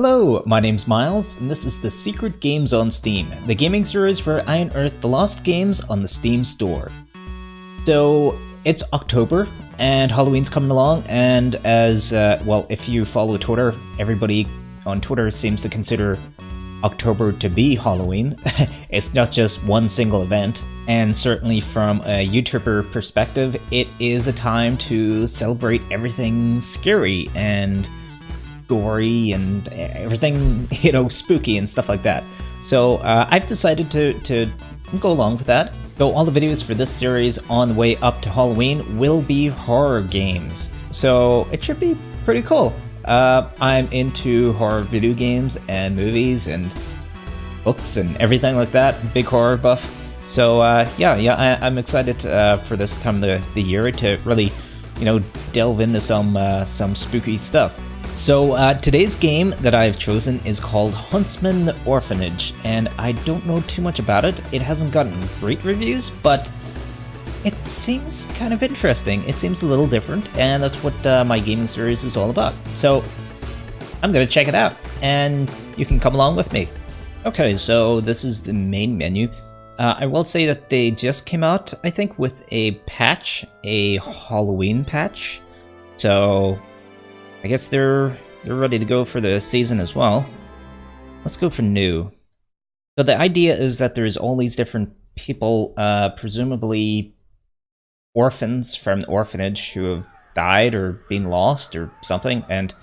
Hello, my name's Miles, and this is the Secret Games on Steam, the gaming series where I unearth the lost games on the Steam store. So, it's October, and Halloween's coming along, and well, if you follow Twitter, everybody on Twitter seems to consider October to be Halloween. It's not just one single event, and certainly from a YouTuber perspective, it is a time to celebrate everything scary and gory and everything, spooky and stuff like that. So I've decided to go along with that. Though all the videos for this series on the way up to Halloween will be horror games. So it should be pretty cool. I'm into horror video games and movies and books and everything like that. Big horror buff. So I'm excited for this time of the year to really, delve into some spooky stuff. So today's game that I've chosen is called Huntsman the Orphanage, and I don't know too much about it. It hasn't gotten great reviews, but it seems kind of interesting. It seems a little different, and that's what my gaming series is all about. So I'm going to check it out, and you can come along with me. Okay, so this is the main menu. I will say that they just came out, I think, with a patch, a Halloween patch. So I guess they're ready to go for the season as well. Let's go for new. So the idea is that there's all these different people, presumably orphans from the orphanage who have died or been lost or something, and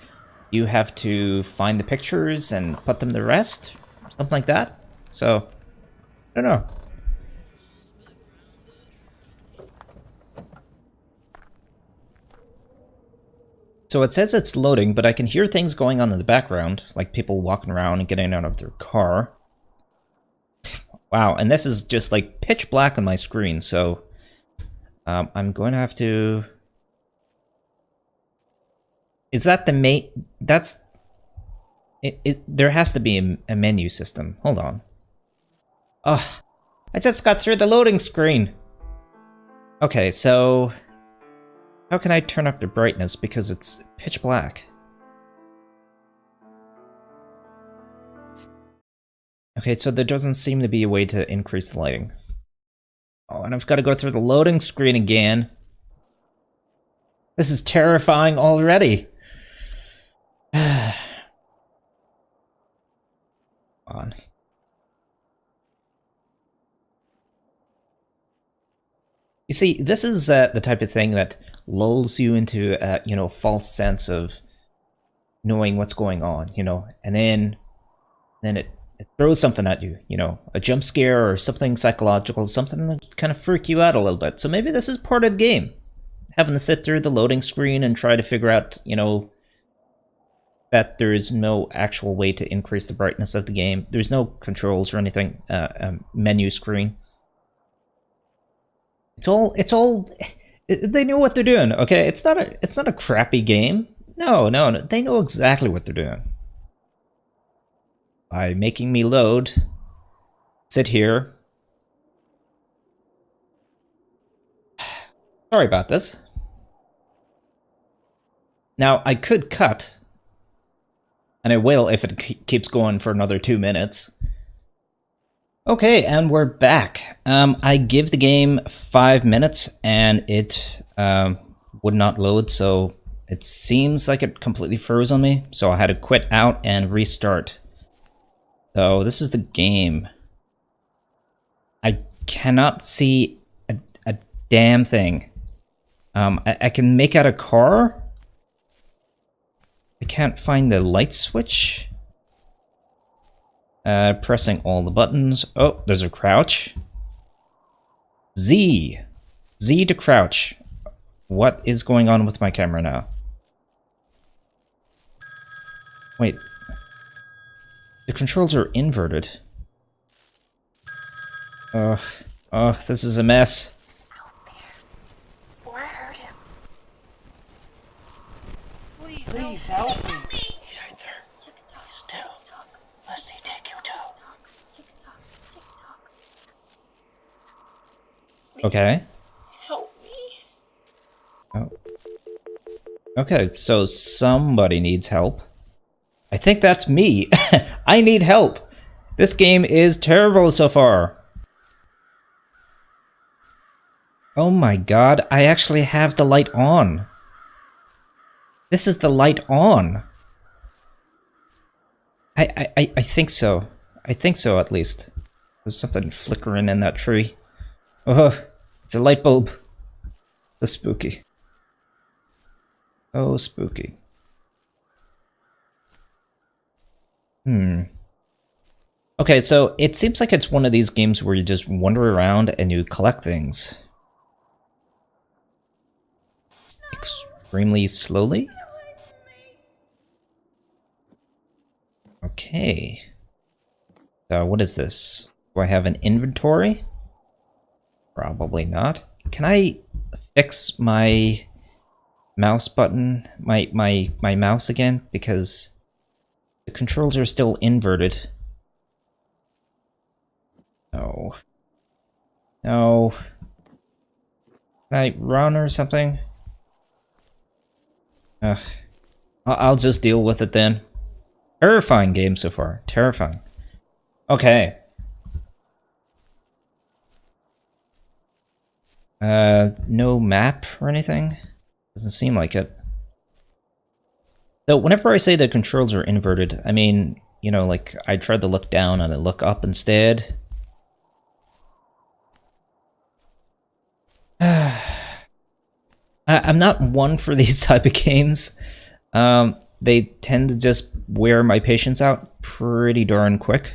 you have to find the pictures and put them to rest, or something like that. So, I don't know. So it says it's loading, but I can hear things going on in the background, like people walking around and getting out of their car. Wow, and this is just like pitch black on my screen, so I'm going to have to... Is that the main... That's... There has to be a menu system. Hold on. Oh, I just got through the loading screen. Okay, so... How can I turn up the brightness because it's pitch black? Okay, so there doesn't seem to be a way to increase the lighting. Oh, and I've got to go through the loading screen again. This is terrifying already. On. You see, this is the type of thing that lulls you into a false sense of knowing what's going on, and then it throws something at you, a jump scare or something psychological, something that kind of freak you out a little bit. So maybe this is part of the game, having to sit through the loading screen and try to figure out, that there is no actual way to increase the brightness of the game. There's no controls or anything, menu screen. It's all. They know what they're doing, okay? It's not a crappy game. No, they know exactly what they're doing. By making me load, sit here. Sorry about this. Now, I could cut, and I will if it keeps going for another 2 minutes. Okay, and we're back. I give the game 5 minutes, and it would not load, so it seems like it completely froze on me. So I had to quit out and restart. So this is the game. I cannot see a damn thing. I can make out a car. I can't find the light switch. Pressing all the buttons. Oh, there's a crouch. Z to crouch. What is going on with my camera now? Wait. The controls are inverted. Oh, this is a mess. Oh, I heard him. Please help me. He's right there. Still. Must he take you too? Okay. Help me. Oh. Okay, so somebody needs help. I think that's me. I need help. This game is terrible so far. Oh my god, I actually have the light on. This is the light on. I think so. I think so, at least. There's something flickering in that tree. Oh, it's a light bulb. So spooky. Oh, spooky. Okay, so it seems like it's one of these games where you just wander around and you collect things. Extremely slowly? Okay. So what is this? Do I have an inventory? Probably not. Can I fix my mouse button, my mouse again? Because the controls are still inverted. No. No. Can I run or something? I'll just deal with it then. Terrifying game so far. Terrifying. Okay. No map or anything? Doesn't seem like it. So whenever I say the controls are inverted, I mean, you know, like I tried to look down and I look up instead. I'm not one for these type of games. They tend to just wear my patience out pretty darn quick.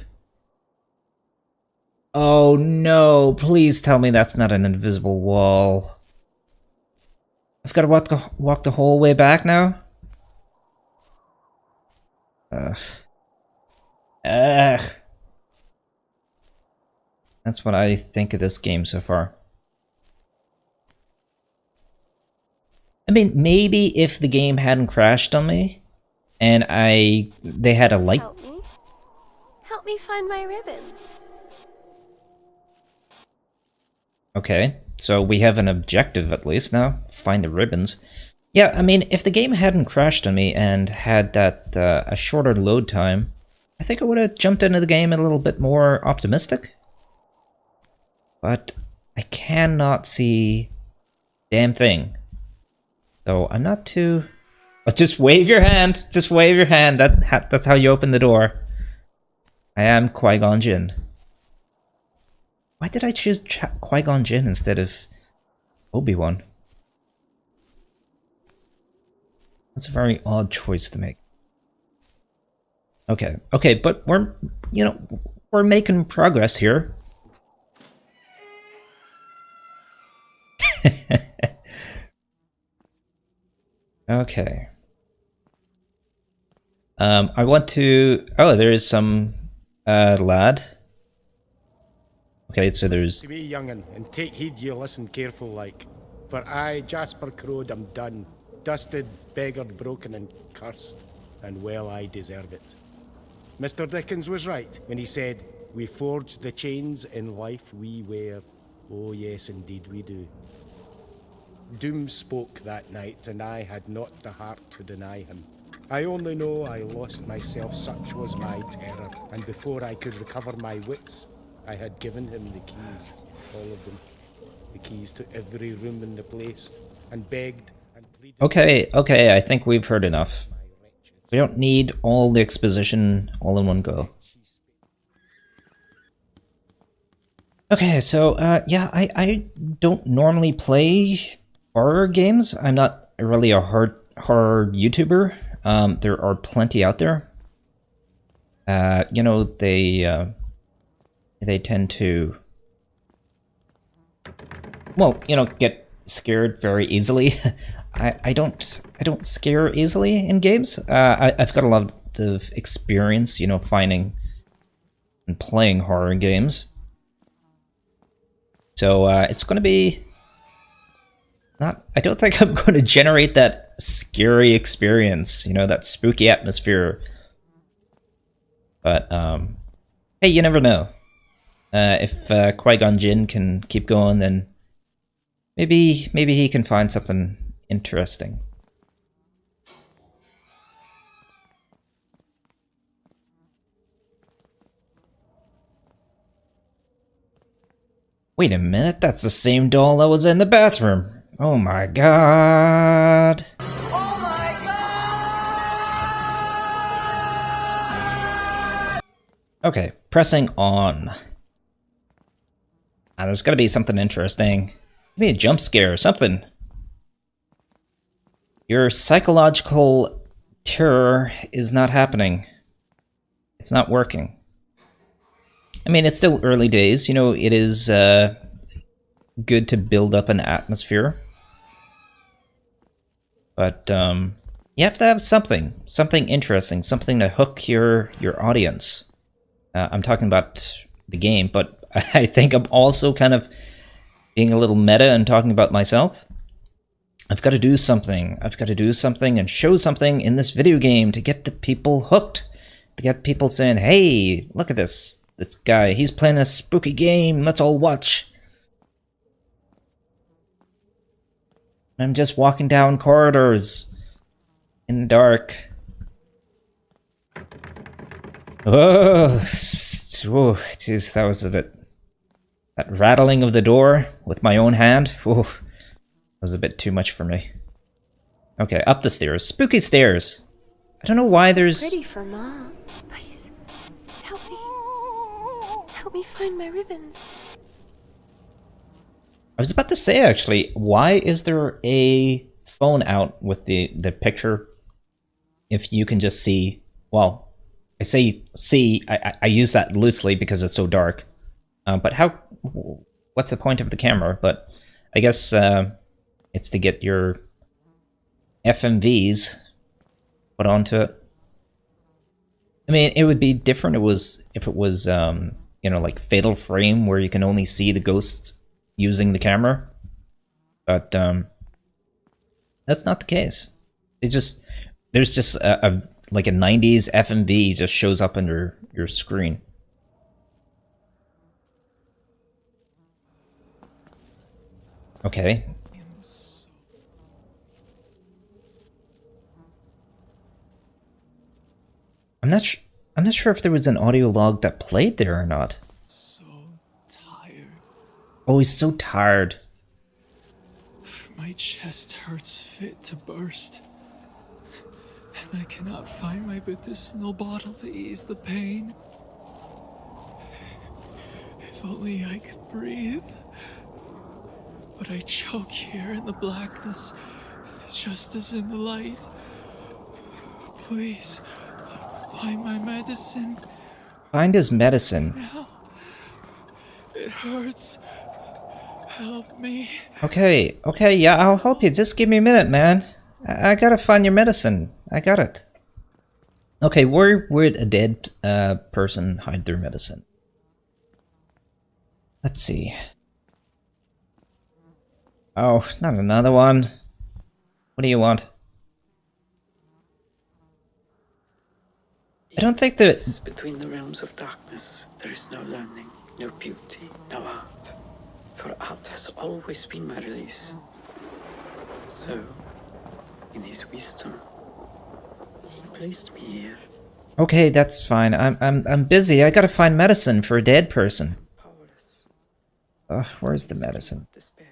Oh no, please tell me that's not an invisible wall. I've got to walk the whole way back now? Ugh. That's what I think of this game so far. I mean, maybe if the game hadn't crashed on me, and they had a light. Help me. Help me find my ribbons. Okay, so we have an objective at least now. Find the ribbons. Yeah, I mean, if the game hadn't crashed on me and had that a shorter load time, I think I would have jumped into the game a little bit more optimistic. But I cannot see damn thing. So I'm not too... But just wave your hand! Just wave your hand! That's how you open the door. I am Qui-Gon Jinn. Why did I choose Qui-Gon Jinn instead of Obi-Wan? That's a very odd choice to make. Okay, okay, but we're making progress here. Okay. I want to... Oh, there is some lad. Okay, so there's... To me, young'un, and take heed you listen careful like. For I, Jasper Crowd, am done. Dusted, beggared, broken, and cursed. And well I deserve it. Mr. Dickens was right when he said, we forge the chains in life we wear. Oh yes, indeed we do. Doom spoke that night, and I had not the heart to deny him. I only know I lost myself, such was my terror, and before I could recover my wits, I had given him the keys, all of them, the keys to every room in the place, and begged and pleaded... Okay, I think we've heard enough. We don't need all the exposition all in one go. Okay, so, yeah, I don't normally play horror games. I'm not really a horror YouTuber. There are plenty out there. You know, they tend to, well, you know, get scared very easily. I don't scare easily in games. I've got a lot of experience, you know, finding and playing horror games. So it's going to be not... I don't think I'm going to generate that scary experience, you know, that spooky atmosphere. But hey, you never know. If Qui-Gon Jinn can keep going, then maybe he can find something interesting. Wait a minute, that's the same doll that was in the bathroom. Oh my god. Oh my god! Okay, pressing on. There's gotta be something interesting. Maybe a jump scare or something. Your psychological terror is not happening. It's not working. I mean, it's still early days. You know, it is good to build up an atmosphere. But you have to have something interesting, something to hook your audience. I'm talking about the game, but I think I'm also kind of being a little meta and talking about myself. I've got to do something. I've got to do something and show something in this video game to get the people hooked. To get people saying, hey, look at this guy. He's playing a spooky game. Let's all watch. I'm just walking down corridors in the dark. Oh, jeez, that was a bit... That rattling of the door with my own hand, was a bit too much for me. Okay, up the stairs. Spooky stairs. I don't know why there's... Pretty for Mom. Please, help me. Help me find my ribbons. I was about to say, actually, why is there a phone out with the picture if you can just see... Well, I say see, I use that loosely because it's so dark. But how... What's the point of the camera? But I guess it's to get your FMVs put onto it. I mean, it would be different if it was, you know, like Fatal Frame, where you can only see the ghosts using the camera. But that's not the case. There's just like a 90s FMV just shows up under your screen. Okay. I'm not sure if there was an audio log that played there or not. So tired. Oh, he's so tired. My chest hurts fit to burst. And I cannot find my medicinal bottle to ease the pain. If only I could breathe. But I choke here in the blackness, just as in the light. Please, find my medicine. Find his medicine. Now, it hurts. Help me. Okay, yeah, I'll help you. Just give me a minute, man. I gotta find your medicine. I got it. Okay, where would a dead person hide their medicine? Let's see. Oh, not another one. What do you want? I don't think that... Between the realms of darkness, there is no learning, no beauty, no art. For art has always been my release. So, in his wisdom, he placed me here. Okay, that's fine. I'm busy. I gotta find medicine for a dead person. Powerless. Where's the medicine? Despair,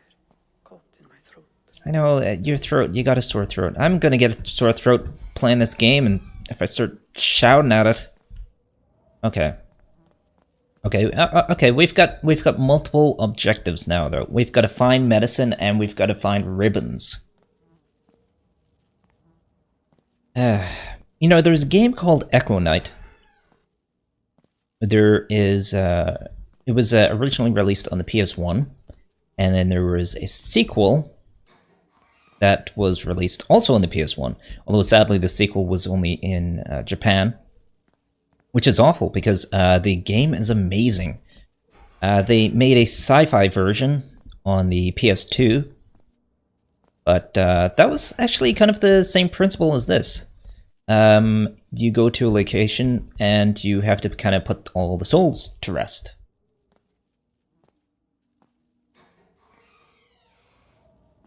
caught in my throat. I know, your throat, you got a sore throat. I'm gonna get a sore throat playing this game, and if I start shouting at it... Okay. Okay, we've got multiple objectives now, though. We've got to find medicine, and we've got to find ribbons. You know, there's a game called Echo Night. There is... it was originally released on the PS1, and then there was a sequel that was released also on the PS1, although sadly the sequel was only in Japan, which is awful because the game is amazing. They made a sci-fi version on the PS2, but that was actually kind of the same principle as this. You go to a location and you have to kind of put all the souls to rest.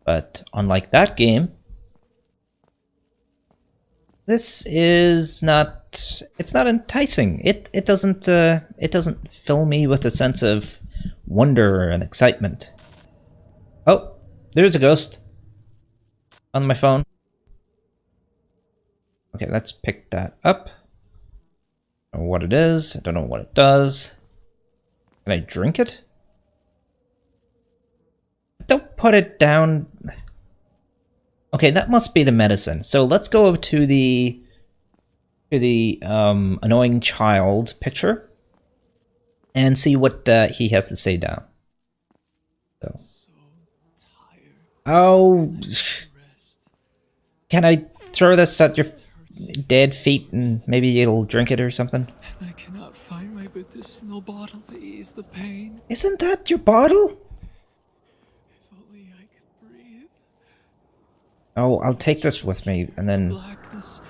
But unlike that game, this is not... It's not enticing. It doesn't fill me with a sense of wonder and excitement. Oh, there's a ghost on my phone. Okay, let's pick that up. I don't know what it is. I don't know what it does. Can I drink it? Don't put it down. Okay, that must be the medicine. So let's go over to the annoying child picture and see what he has to say down. So. Oh, can I throw this at your dead feet and maybe it'll drink it or something? And I cannot find my medicinal bottle to ease the pain. Isn't that your bottle? If only I could breathe. Oh, I'll take this with me and then... Blackness,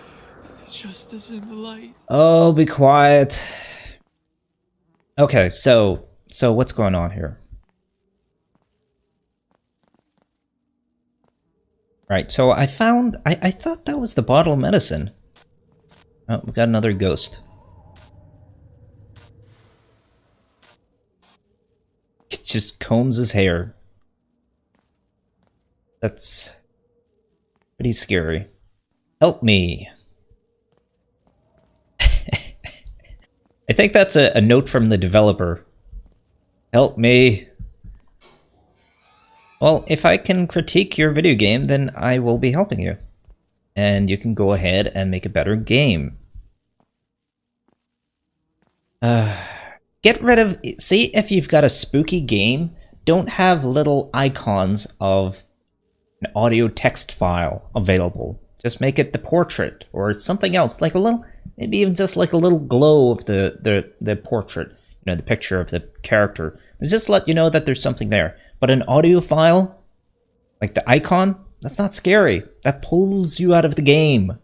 just as in the light. Oh, be quiet. Okay, so what's going on here? Right, so I found... I thought that was the bottle of medicine. Oh, we got another ghost. It just combs his hair. That's pretty scary. Help me. I think that's a note from the developer. Help me. Well, if I can critique your video game, then I will be helping you. And you can go ahead and make a better game. Get rid of... See, if you've got a spooky game, don't have little icons of an audio text file available. Just make it the portrait or something else, like a little... Maybe even just like a little glow of the portrait. You know, the picture of the character. Just let you know that there's something there. But an audio file, like the icon, that's not scary. That pulls you out of the game.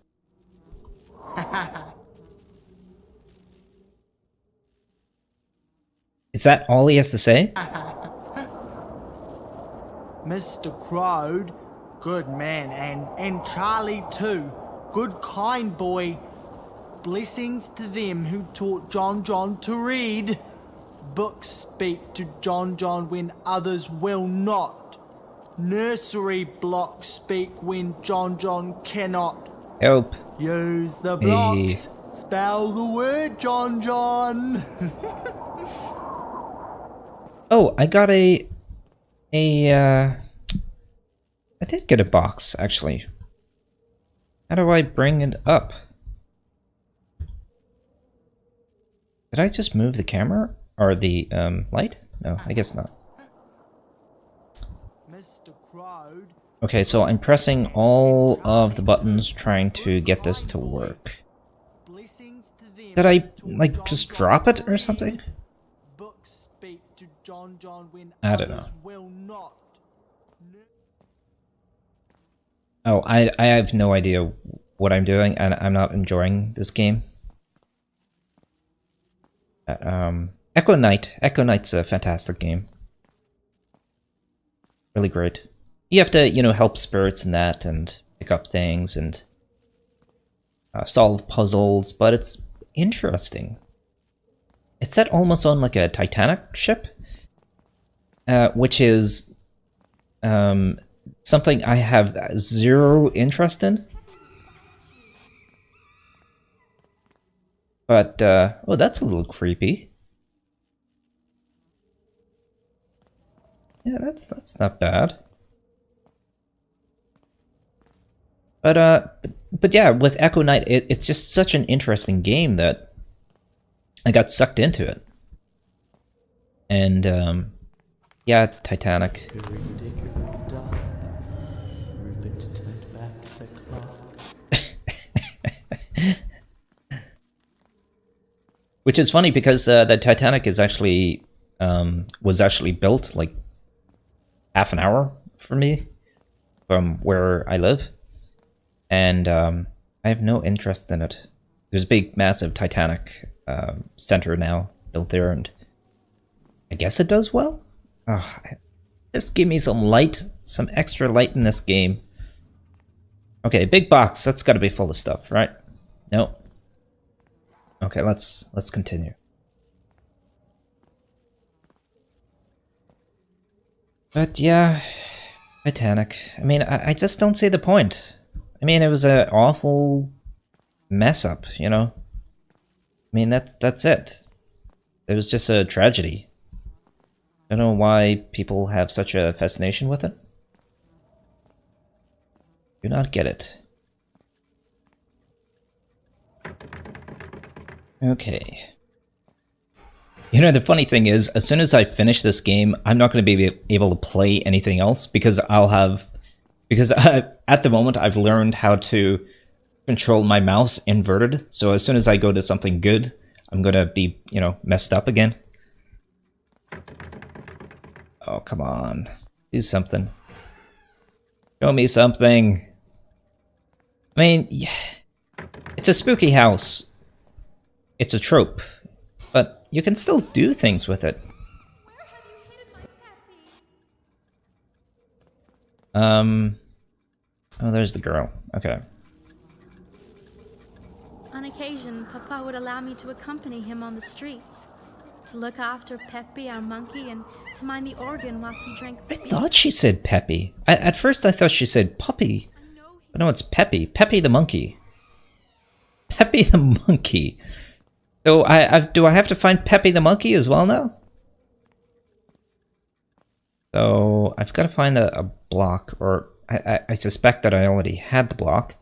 Is that all he has to say? Mr. Crowd, good man, and Charlie too, good kind boy. Blessings to them who taught John to read. Books speak to John when others will not. Nursery blocks speak when John cannot. Help. Use the Me. blocks. Spell the word John. Oh, I got I did get a box, actually. How do I bring it up? Did I just move the camera? Or the, light? No, I guess not. Mr. Crowd. Okay, so I'm pressing all of the buttons trying to get this to work. Blessings to them Did I, who like, taught just John drop it or read. something? Books speak to John when I don't others know. will not. Oh, I have no idea what I'm doing, and I'm not enjoying this game. Echo Knight. Echo Knight's a fantastic game. Really great. You have to, you know, help spirits and that, and pick up things, and solve puzzles, but it's interesting. It's set almost on like a Titanic ship, which is something I have zero interest in. But, oh, that's a little creepy. Yeah, that's not bad. But yeah, with Echo Knight, it's just such an interesting game that I got sucked into it. And, yeah, Titanic. Which is funny because the Titanic is actually was actually built like half an hour from me, from where I live, and I have no interest in it. There's a big, massive Titanic center now built there, and I guess it does well. Oh, just give me some light, some extra light in this game. Okay, big box. That's got to be full of stuff, right? No. Okay, let's continue. But yeah, Titanic. I mean, I just don't see the point. I mean, it was an awful mess up, you know? I mean, that's it. It was just a tragedy. I don't know why people have such a fascination with it. Do not get it. Okay. You know, the funny thing is, as soon as I finish this game, I'm not going to be able to play anything else because at the moment I've learned how to control my mouse inverted. So as soon as I go to something good, I'm going to be, you know, messed up again. Oh, come on. Do something. Show me something. I mean, yeah, it's a spooky house. It's a trope. But you can still do things with it. Oh, there's the girl. Okay. On occasion, Papa would allow me to accompany him on the streets, to look after Peppy, our monkey, and to mind the organ whilst he drank. I thought she said Peppy. At first I thought she said Puppy. But no, it's Peppy. Peppy the monkey. Peppy the monkey. So do I have to find Peppy the monkey as well now? So I've got to find a block, or I suspect that I already had the block.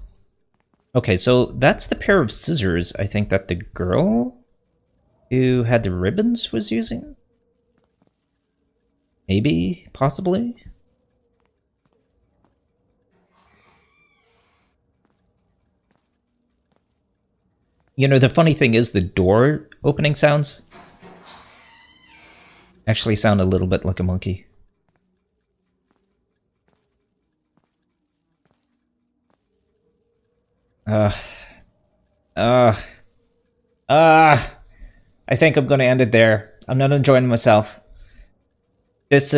Okay, so that's the pair of scissors I think that the girl who had the ribbons was using? Maybe, possibly? You know, the funny thing is the door opening sounds actually sound a little bit like a monkey. I think I'm gonna end it there. I'm not enjoying myself. This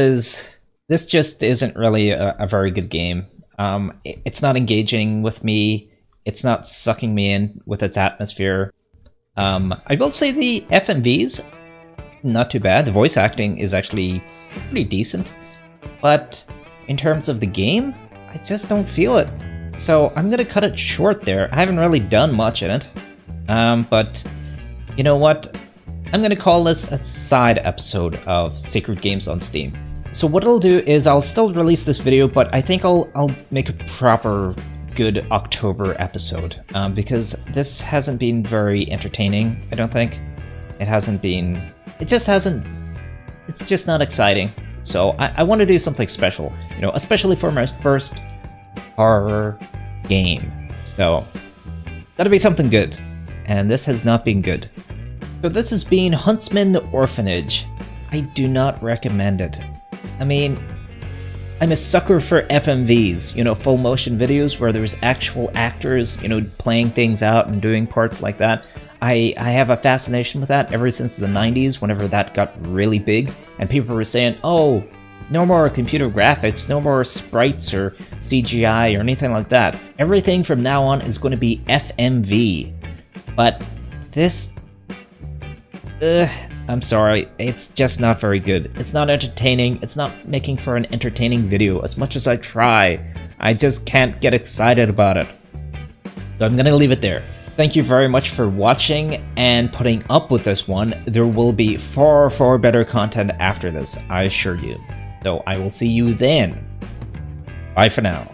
just isn't really a very good game. It's not engaging with me. It's not sucking me in with its atmosphere. I will say the FMVs, not too bad. The voice acting is actually pretty decent. But in terms of the game, I just don't feel it. So I'm gonna cut it short there. I haven't really done much in it. But you know what? I'm gonna call this a side episode of Sacred Games on Steam. So what I'll do is I'll still release this video, but I think I'll make a proper good October episode, because this hasn't been very entertaining, I don't think. It's just not exciting. So I want to do something special, you know, especially for my first horror game. So, gotta be something good. And this has not been good. So this has been Huntsman the Orphanage. I do not recommend it. I mean, I'm a sucker for FMVs, you know, full motion videos where there's actual actors, you know, playing things out and doing parts like that. I have a fascination with that ever since the 90s, whenever that got really big, and people were saying, oh, no more computer graphics, no more sprites or CGI or anything like that. Everything from now on is going to be FMV. But this... I'm sorry, it's just not very good. It's not entertaining, it's not making for an entertaining video as much as I try. I just can't get excited about it. So I'm gonna leave it there. Thank you very much for watching and putting up with this one. There will be far, far better content after this, I assure you. So I will see you then. Bye for now.